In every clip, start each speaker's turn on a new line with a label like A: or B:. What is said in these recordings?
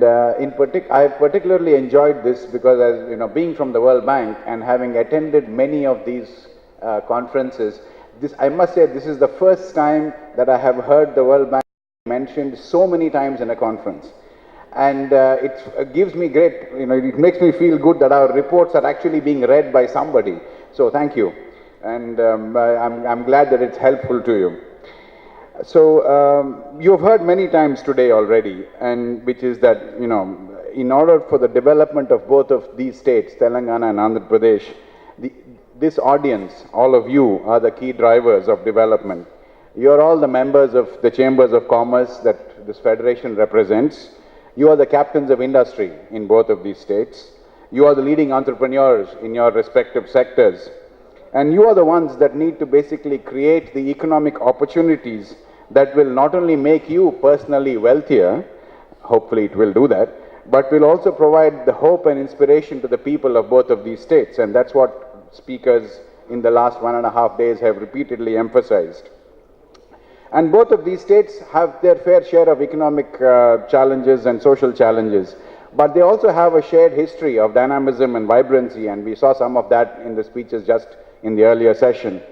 A: And I particularly enjoyed this because, as you know, being from the World Bank and having attended many of these conferences, I must say this is the first time that I have heard the World Bank mentioned so many times in a conference. And it gives me great, it makes me feel good that our reports are actually being read by somebody. So thank you. And I'm glad that it's helpful to you. So you've heard many times today already, and which is that, in order for the development of both of these states, Telangana and Andhra Pradesh, this audience, all of you, are the key drivers of development. You're all the members of the chambers of commerce that this federation represents. You are the captains of industry in both of these states. You are the leading entrepreneurs in your respective sectors. And you are the ones that need to basically create the economic opportunities that will not only make you personally wealthier, hopefully it will do that, but will also provide the hope and inspiration to the people of both of these states. And that's what speakers in the last 1.5 days have repeatedly emphasized. And both of these states have their fair share of economic challenges and social challenges, but they also have a shared history of dynamism and vibrancy, and we saw some of that in the speeches just in the earlier session.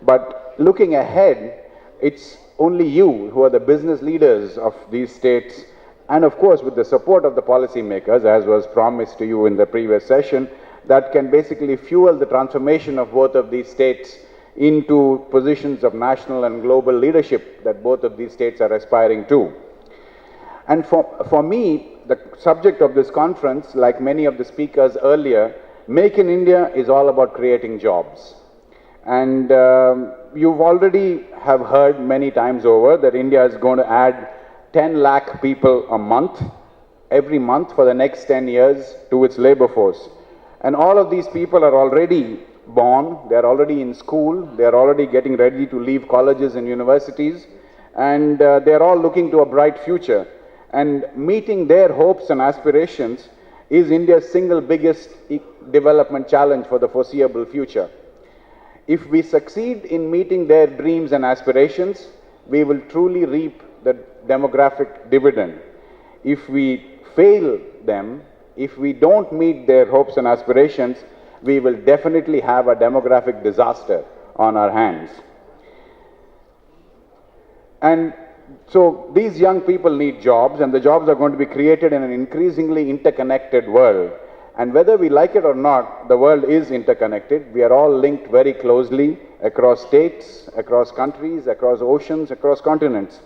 A: But looking ahead, it's only you who are the business leaders of these states, and of course with the support of the policymakers, as was promised to you in the previous session, that can basically fuel the transformation of both of these states into positions of national and global leadership that both of these states are aspiring to. And for me, the subject of this conference, like many of the speakers earlier, Make in India is all about creating jobs. And you've already have heard many times over that India is going to add 10 lakh people a month, every month for the next 10 years to its labor force. And all of these people are already born, they're already in school, they're already getting ready to leave colleges and universities, and they're all looking to a bright future. And meeting their hopes and aspirations is India's single biggest development challenge for the foreseeable future. If we succeed in meeting their dreams and aspirations, we will truly reap the demographic dividend. If we fail them, if we don't meet their hopes and aspirations, we will definitely have a demographic disaster on our hands. And so these young people need jobs, and the jobs are going to be created in an increasingly interconnected world. And whether we like it or not, the world is interconnected. We are all linked very closely across states, across countries, across oceans, across continents.